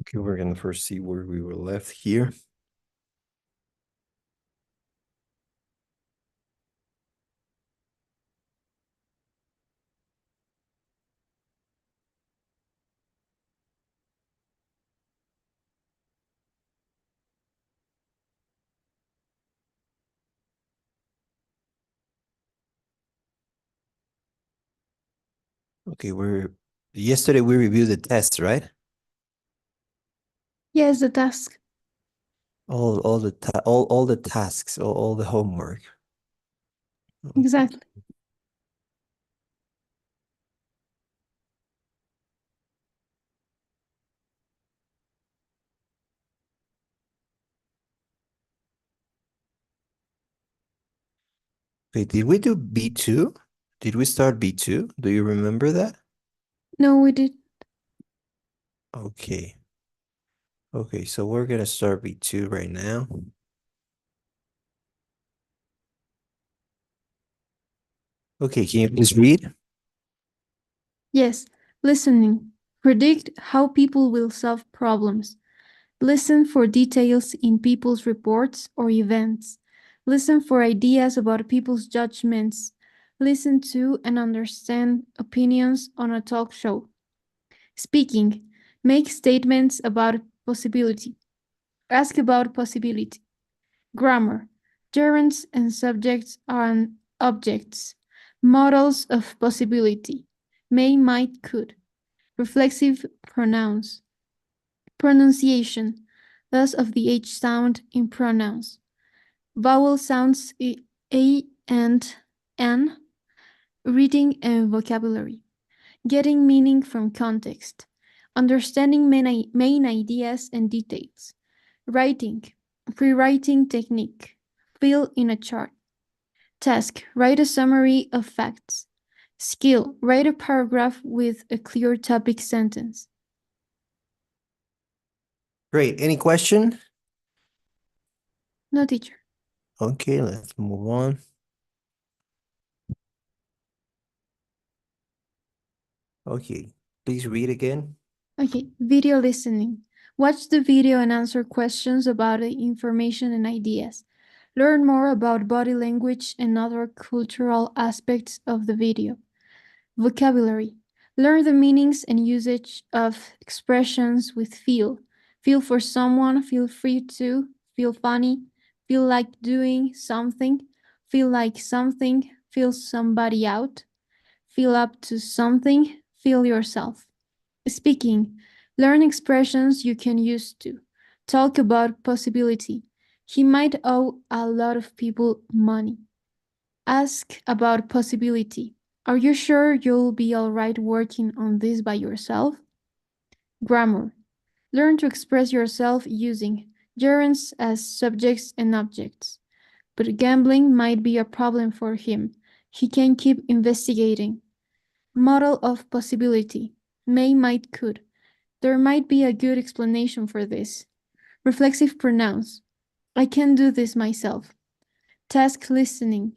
Okay, we're gonna first see where we were left here. Okay, yesterday we reviewed the tests, right? Yes, the task. All the tasks, all the homework. Exactly. Okay, did we do B2? Did we start B2? Do you remember that? No, we did. Okay. Okay, so we're gonna start B2 right now. Okay, can you please read? Yes. Listening. Predict how people will solve problems. Listen for details in people's reports or events. Listen for ideas about people's judgments. Listen to and understand opinions on a talk show. Speaking. Make statements about possibility. Ask about possibility. Grammar. Gerunds and subjects are objects. Models of possibility. May, might, could. Reflexive pronouns. Pronunciation. Loss of the H sound in pronouns. Vowel sounds A and N. Reading and vocabulary. Getting meaning from context. Understanding main ideas and details. Writing. Pre-writing technique. Fill in a chart. Task. Write a summary of facts. Skill. Write a paragraph with a clear topic sentence. Great. Any question? No, teacher. Okay, let's move on. Okay, please read again. Okay, video listening. Watch the video and answer questions about the information and ideas. Learn more about body language and other cultural aspects of the video. Vocabulary. Learn the meanings and usage of expressions with feel. Feel for someone, feel free to, feel funny, feel like doing something, feel like something, feel somebody out, feel up to something, feel yourself. Speaking. Learn expressions you can use to. Talk about possibility. He might owe a lot of people money. Ask about possibility. Are you sure you'll be alright working on this by yourself? Grammar. Learn to express yourself using gerunds as subjects and objects. But gambling might be a problem for him. He can keep investigating. Model of possibility. May, might, could. There might be a good explanation for this. Reflexive pronouns. I can do this myself. Task listening.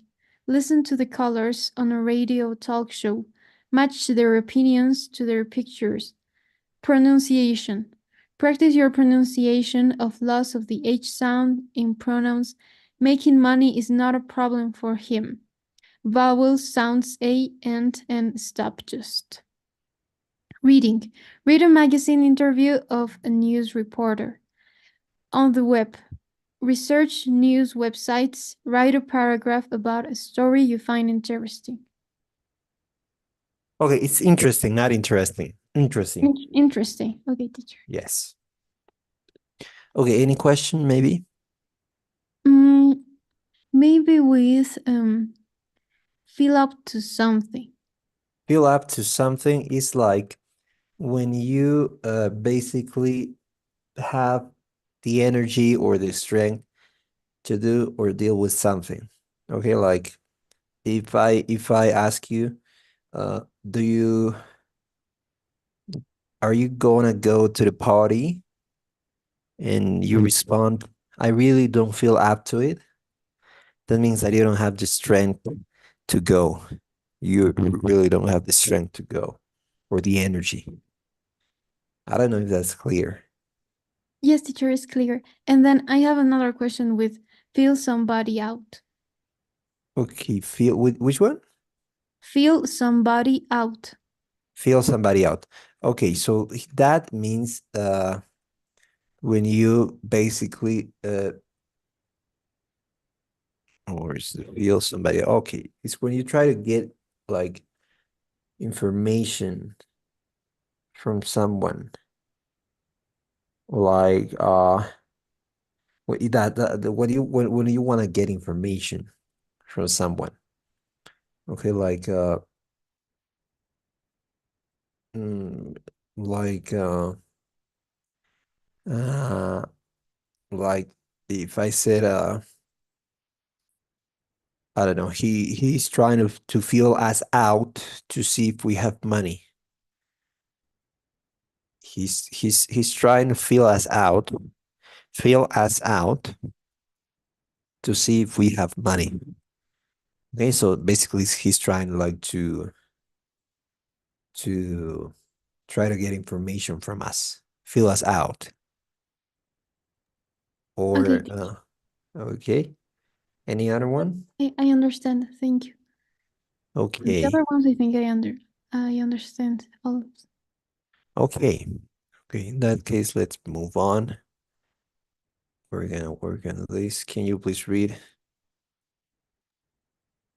Listen to the callers on a radio talk show. Match their opinions to their pictures. Pronunciation. Practice your pronunciation of loss of the H sound in pronouns. Making money is not a problem for him. Vowels, sounds A and stop just. Reading. Read a magazine interview of a news reporter. On the web. Research news websites. Write a paragraph about a story you find interesting. Okay, it's interesting, not interesting. Interesting. Interesting. Okay, teacher. Yes. Okay, any question maybe? Mm, maybe with feel up to something. Feel up to something is like when you basically have the energy or the strength to do or deal with something. Okay, like if I ask you, do you are you gonna go to the party? And you respond, I really don't feel up to it. That means that you don't have the strength to go. You really don't have the strength to go or the energy. I don't know if that's clear. Yes, teacher, is clear. And then I have another question with feel somebody out. Okay, feel which one? Feel somebody out. Feel somebody out. Okay, so that means when you basically or is it feel somebody, okay, it's when you try to get like information from someone, like what do you when you want to get information from someone, okay, mm, like uh like if I said I don't know, he's trying to feel us out to see if we have money. He's trying to feel us out to see if we have money. Okay, so basically he's trying like to try to get information from us, feel us out. Okay, Or teacher. okay. Any other one? I understand. Thank you. The Okay. other ones I think I understand all of them. Okay. Okay, in that case, let's move on. We're gonna work on this. Can you please read?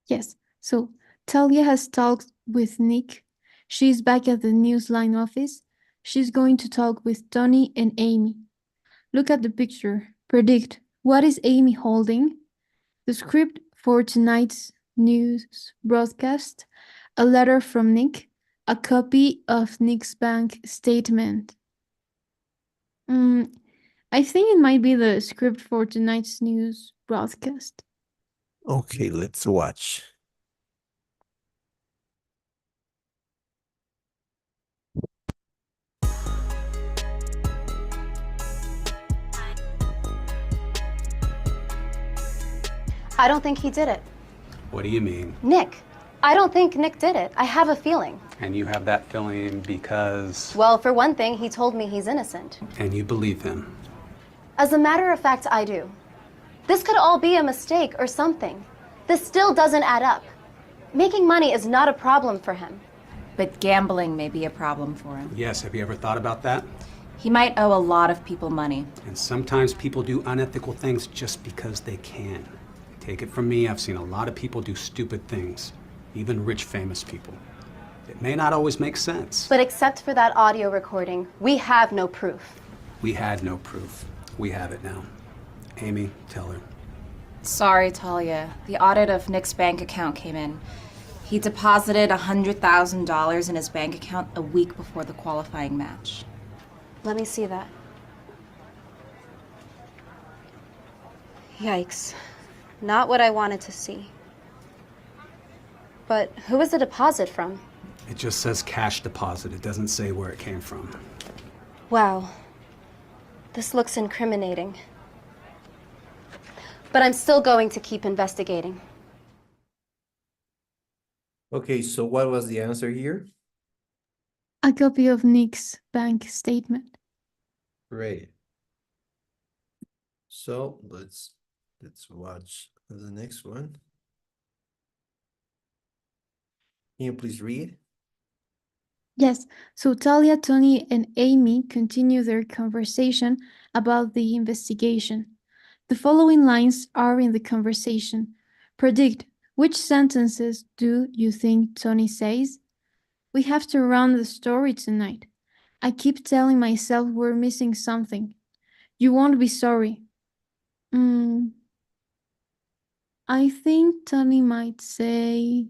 Yes. So Talia has talked with Nick. She's back at the Newsline office. She's going to talk with Tony and Amy. Look at the picture. Predict. What is Amy holding? The script for tonight's news broadcast, a letter from Nick, a copy of Nick's bank statement. I think it might be the script for tonight's news broadcast. Okay, let's watch. I don't think he did it. What do you mean? Nick. I don't think Nick did it. I have a feeling. And you have that feeling because... Well, for one thing, he told me he's innocent. And you believe him. As a matter of fact, I do. This could all be a mistake or something. This still doesn't add up. Making money is not a problem for him. But gambling may be a problem for him. Yes, have you ever thought about that? He might owe a lot of people money. And sometimes people do unethical things just because they can. Take it from me, I've seen a lot of people do stupid things. Even rich, famous people. It may not always make sense. But except for that audio recording, we have no proof. We had no proof. We have it now. Amy, tell her. Sorry, Talia. The audit of Nick's bank account came in. He deposited $100,000 in his bank account a week before the qualifying match. Let me see that. Yikes. Not what I wanted to see. But who was the deposit from? It just says cash deposit. It doesn't say where it came from. Wow. This looks incriminating. But I'm still going to keep investigating. Okay, so what was the answer here? A copy of Nick's bank statement. Great. So let's watch the next one. Can you please read? Yes, so Talia, Tony, and Amy continue their conversation about the investigation. The following lines are in the conversation. Predict. Which sentences do you think Tony says? We have to run the story tonight. I keep telling myself we're missing something. You won't be sorry. I think Tony might say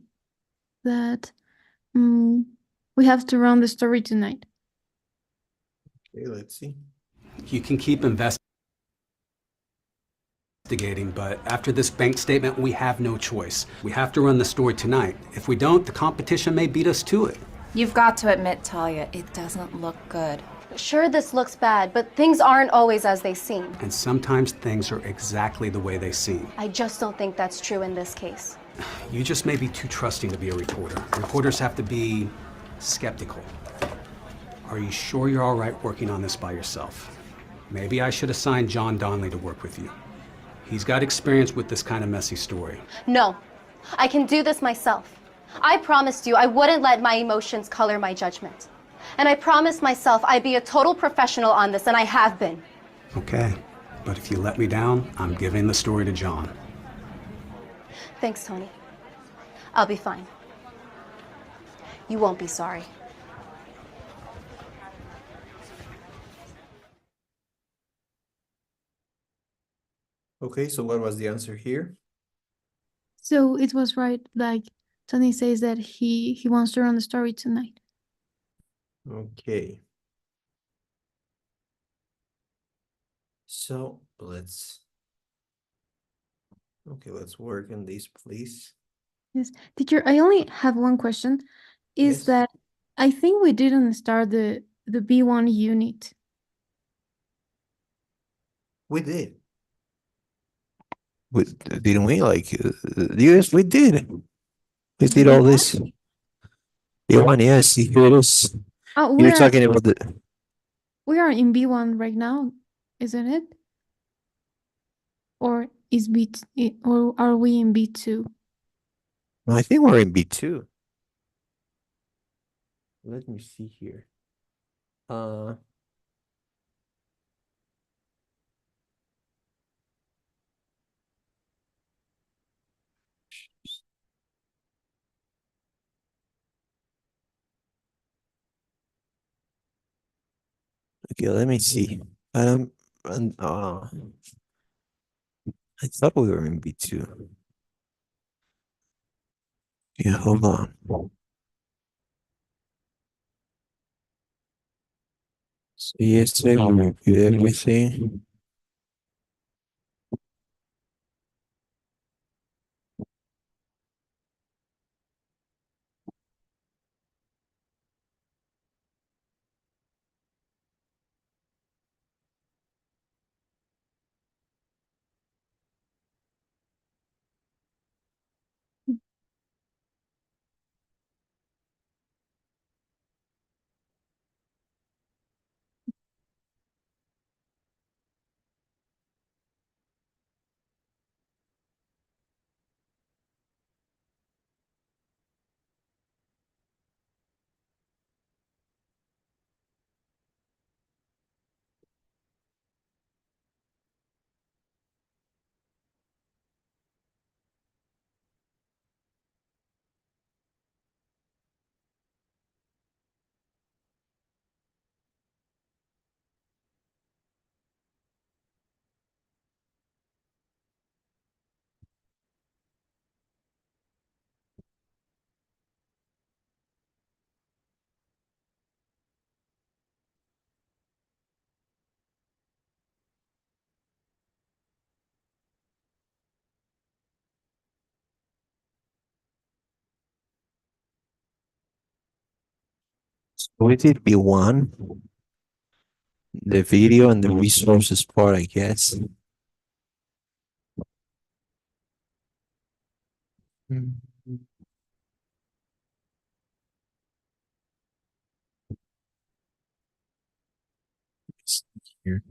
that we have to run the story tonight. Okay, let's see. You can keep investigating, but after this bank statement, we have no choice. We have to run the story tonight. If we don't, the competition may beat us to it. You've got to admit, Talia, it doesn't look good. Sure, this looks bad, but things aren't always as they seem. And sometimes things are exactly the way they seem. I just don't think that's true in this case. You just may be too trusting to be a reporter. Reporters have to be skeptical. Are you sure you're all right working on this by yourself? Maybe I should assign John Donnelly to work with you. He's got experience with this kind of messy story. No, I can do this myself. I promised you I wouldn't let my emotions color my judgment. And I promised myself I'd be a total professional on this, and I have been. Okay, but if you let me down, I'm giving the story to John. Thanks, Tony. I'll be fine. You won't be sorry. Okay, so what was the answer here? So it was right, like Tony says that he wants to run the story tonight. Okay. So let's work on this, please. Yes, teacher, I only have one question. Is Yes. that I think we didn't start the B1 unit. We did. Didn't we? Like, yes, we did. We did all this. B1, yes, here it is. Oh, You're talking about the. we are in B1 right now, isn't it? Or is or are we in B2? No, I think we're in B2. Let me see here. Okay, let me see. And I thought we were in B2. Yeah, hold on. So yesterday we reviewed everything. So we did B1, the video and the resources part, I guess. Mm. Here.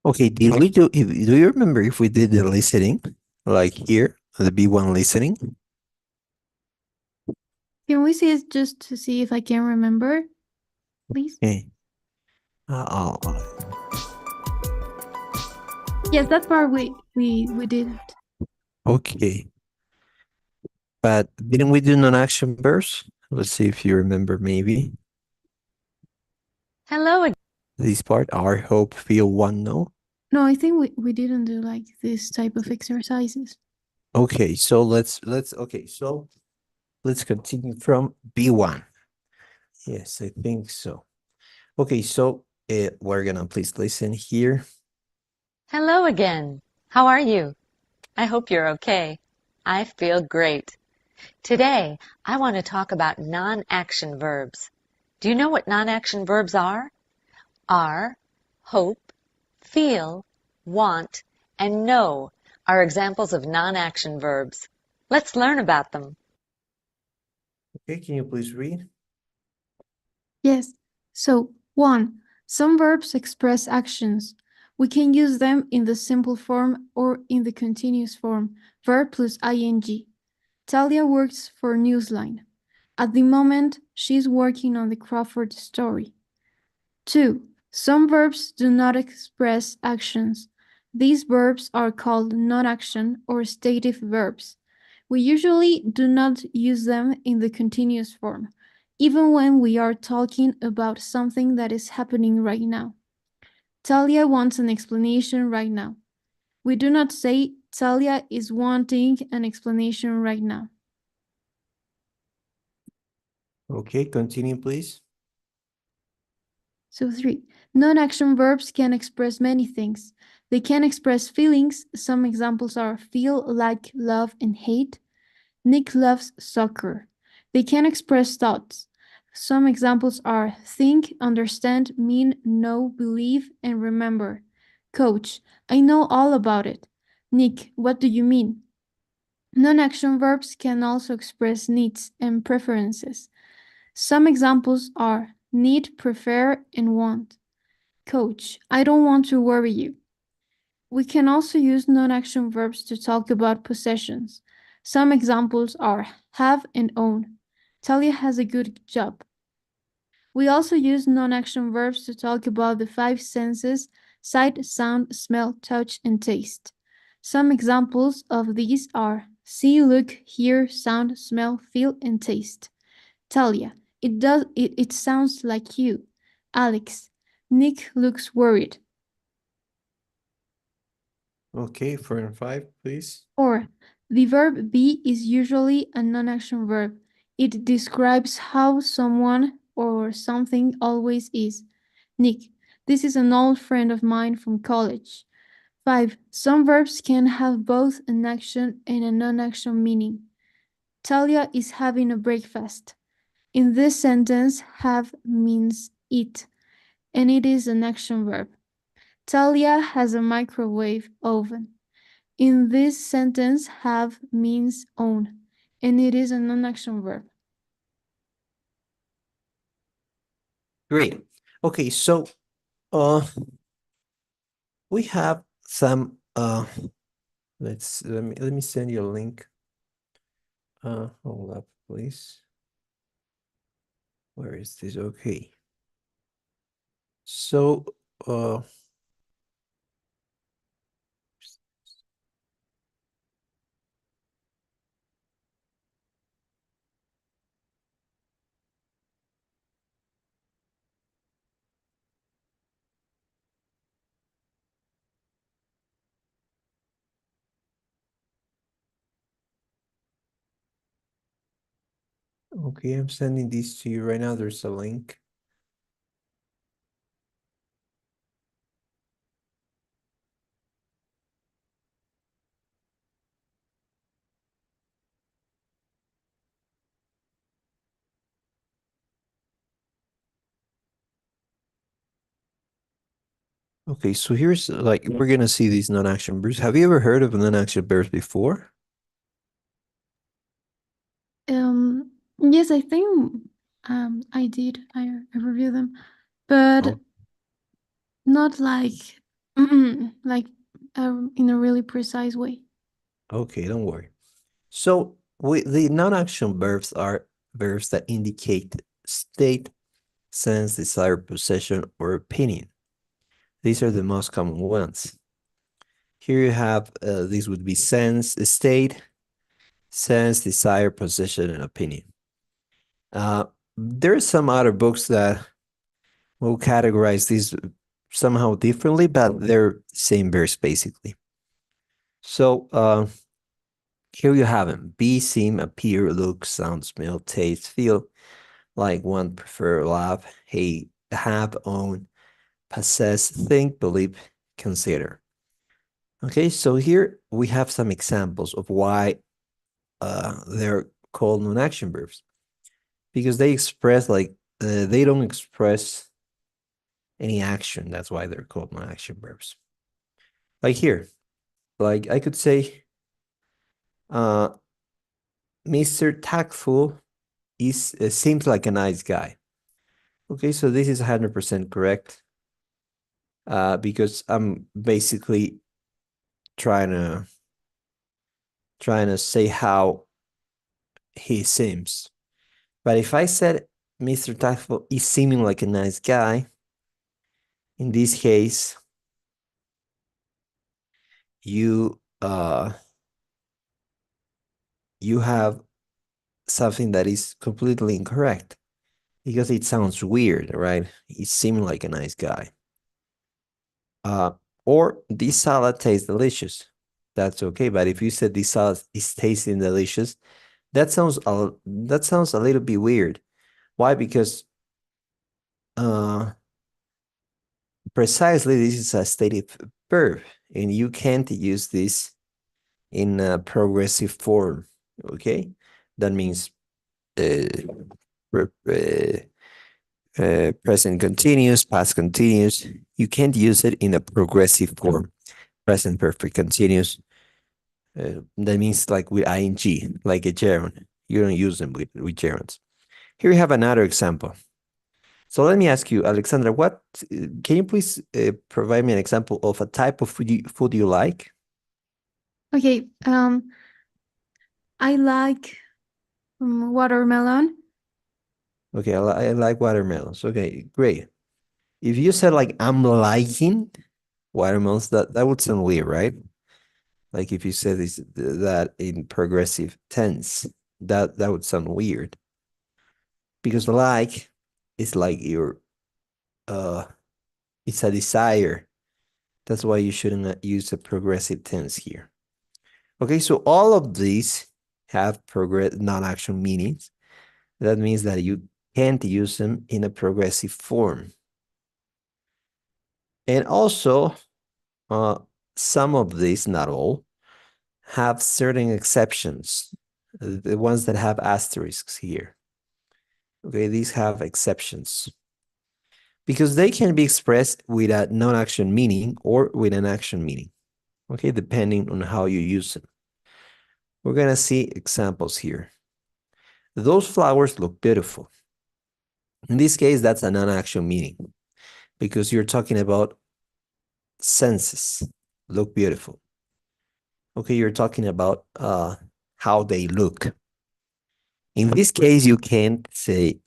Okay, do you remember if we did the listening, like here, the B1 listening? Can we see it just to see if I can remember, please? Okay. Yes, that part we did it. Okay. But didn't we do non-action verbs? Let's see if you remember maybe. Hello again. This part, our hope, feel, want, know. No, I think we didn't do like this type of exercises. Okay, so let's continue from B1. Yes, I think so. Okay, so we're gonna please listen here. Hello again. How are you? I hope you're okay. I feel great. Today, I want to talk about non-action verbs. Do you know what non-action verbs are? Are, hope, feel, want, and know are examples of non-action verbs. Let's learn about them. Okay, can you please read? Yes. So, 1. Some verbs express actions. We can use them in the simple form or in the continuous form, verb plus ing. Talia works for Newsline. At the moment, she's working on the Crawford story. 2. Some verbs do not express actions. These verbs are called non-action or stative verbs. We usually do not use them in the continuous form, even when we are talking about something that is happening right now. Talia wants an explanation right now. We do not say Talia is wanting an explanation right now. Okay, continue, please. So 3. Non-action verbs can express many things. They can express feelings. Some examples are feel, like, love, and hate. Nick loves soccer. They can express thoughts. Some examples are think, understand, mean, know, believe, and remember. Coach, I know all about it. Nick, what do you mean? Non-action verbs can also express needs and preferences. Some examples are need, prefer, and want. Coach, I don't want to worry you. We can also use non-action verbs to talk about possessions. Some examples are have and own. Talia has a good job. We also use non-action verbs to talk about the 5 senses: sight, sound, smell, touch, and taste. Some examples of these are see, look, hear, sound, smell, feel, and taste. Talia, it sounds like you. Alex, Nick looks worried. Okay, 4 and 5, please. Or, the verb be is usually a non-action verb. It describes how someone or something always is. Nick, this is an old friend of mine from college. 5. Some verbs can have both an action and a non-action meaning. Talia is having a breakfast. In this sentence, have means eat, and it is an action verb. Talia has a microwave oven. In this sentence, have means own, and it is a non-action verb. Great. Okay, so we have some let me send you a link. Hold up, please. Where is this? Okay. So okay, I'm sending this to you right now. There's a link. Okay, so here's like we're gonna see these non-action verbs. Have you ever heard of non-action verbs before? Yes, I think I did. I reviewed them, but Oh. not like like in a really precise way. Okay, don't worry. So the non-action verbs are verbs that indicate state, sense, desire, possession, or opinion. These are the most common ones. Here you have, these would be sense, state, sense, desire, possession, and opinion. There are some other books that will categorize these somehow differently, but they're same verbs basically. So here you have them: be, seem, appear, look, sound, smell, taste, feel, like, want, prefer, love, hate, have, own, possess, think, believe, consider. Okay, so here we have some examples of why they're called non-action verbs. Because they express they don't express any action. That's why they're called non-action verbs. Like here, like I could say, Mr. Tactful seems like a nice guy. Okay, so this is 100% correct. Because I'm basically trying to say how he seems. But if I said Mr. Tactful is seeming like a nice guy, in this case, you have something that is completely incorrect because it sounds weird, right? He seemed like a nice guy. Or this salad tastes delicious. That's okay. But if you said this salad is tasting delicious, that sounds a little bit weird. Why? Because precisely this is a stative verb, and you can't use this in a progressive form. Okay, that means present continuous, past continuous. You can't use it in a progressive form. Present perfect continuous. That means like with ing, like a gerund. You don't use them with gerunds. Here we have another example. So let me ask you, Alexandra, can you please provide me an example of a type of food you like? Okay, I like watermelon. Okay, I like watermelons. Okay, great. If you said like I'm liking watermelons, that would sound weird, right? Like if you said that in progressive tense, that would sound weird. Because like is like your it's a desire. That's why you shouldn't use a progressive tense here. Okay, so all of these have non-action meanings. That means that you can't use them in a progressive form. And also, some of these, not all, have certain exceptions. The ones that have asterisks here. Okay, these have exceptions. Because they can be expressed with a non-action meaning or with an action meaning. Okay, depending on how you use them. We're going to see examples here. Those flowers look beautiful. In this case, that's a non-action meaning because you're talking about senses, look beautiful. Okay, you're talking about how they look. In this case, you can't say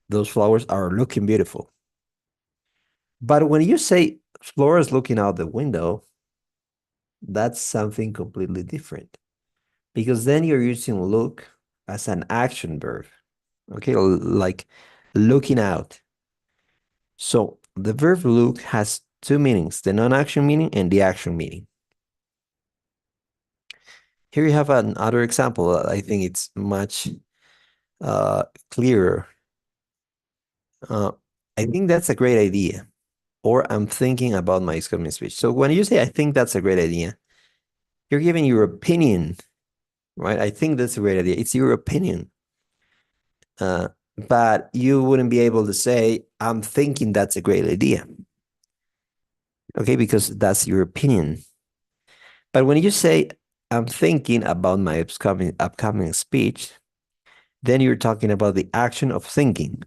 those flowers are looking beautiful. But when you say flowers looking out the window, that's something completely different because then you're using look as an action verb. Okay, like looking out. So the verb look has two meanings, the non-action meaning and the action meaning. Here you have another example. I think it's much clearer. I think that's a great idea. Or I'm thinking about my upcoming speech. So when you say, I think that's a great idea, you're giving your opinion, right? I think that's a great idea. It's your opinion. But you wouldn't be able to say, I'm thinking that's a great idea. Okay, because that's your opinion. But when you say, I'm thinking about my upcoming speech, then you're talking about the action of thinking.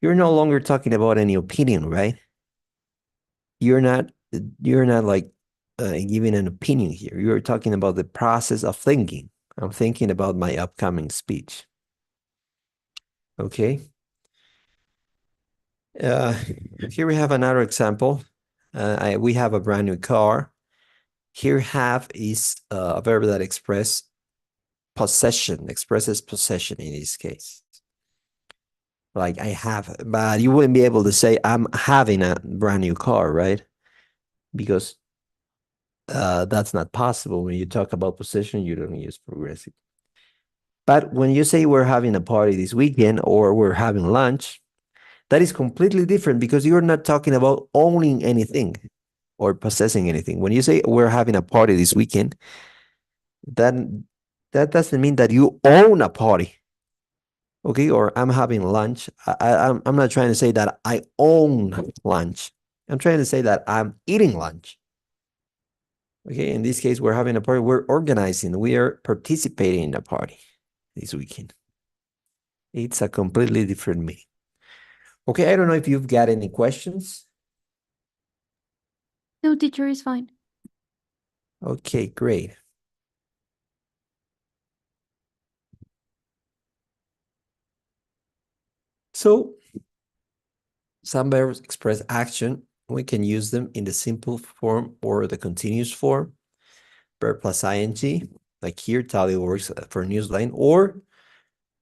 You're no longer talking about any opinion, right? You're not like giving an opinion here. You're talking about the process of thinking. I'm thinking about my upcoming speech. Okay. Here we have another example. We have a brand new car. Here have is a verb that expresses possession in this case. Like I have, but you wouldn't be able to say I'm having a brand new car, right? Because that's not possible. When you talk about possession, you don't use progressive. But when you say we're having a party this weekend or we're having lunch, That is completely different because you're not talking about owning anything or possessing anything. When you say we're having a party this weekend, then that doesn't mean that you own a party. Okay, or I'm having lunch. I'm not trying to say that I own lunch. I'm trying to say that I'm eating lunch. Okay, in this case, we're having a party. We're organizing. We are participating in a party this weekend. It's a completely different meaning. Okay, I don't know if you've got any questions. No, teacher, is fine. Okay, great. So, some verbs express action. We can use them in the simple form or the continuous form. Verb plus ing, like here, Talia works for Newsline, or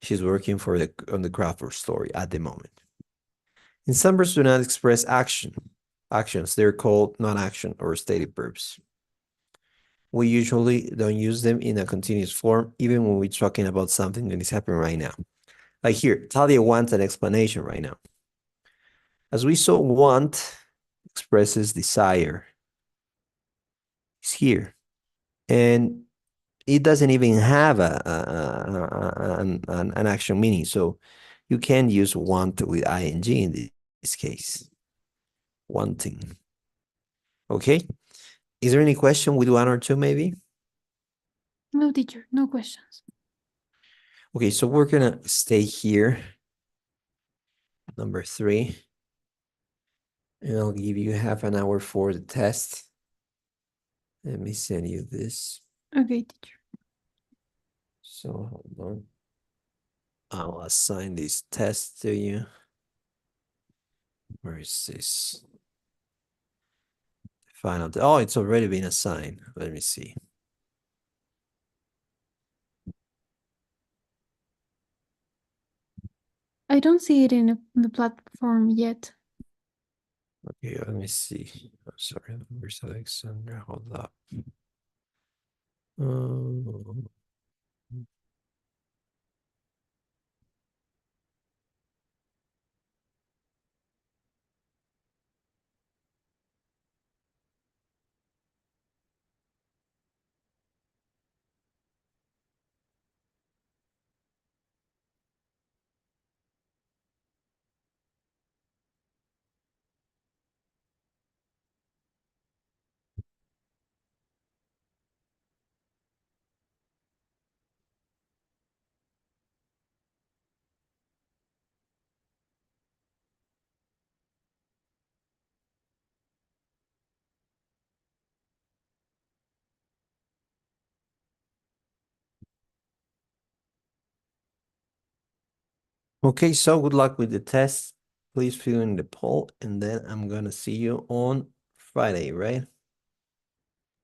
she's working for on the Crawford story at the moment. And some verbs do not express actions. They're called non-action or stative verbs. We usually don't use them in a continuous form, even when we're talking about something that is happening right now. Like here, Talia wants an explanation right now. As we saw, want expresses desire. It's here. And it doesn't even have an action meaning. So you can use want with ing in this case. Wanting. Okay. Is there any question with one or two maybe? No, teacher, no questions. Okay, so we're gonna stay here. Number 3. And I'll give you half an hour for the test. Let me send you this. Okay, teacher. So hold on. I'll assign this test to you. Where is this? Final. Oh, it's already been assigned. Let me see. I don't see it in the platform yet. Okay, let me see. I'm sorry, where's Alexandra? Hold up. Um, okay, so good luck with the test. Please fill in the poll, and then I'm gonna see you on Friday, right?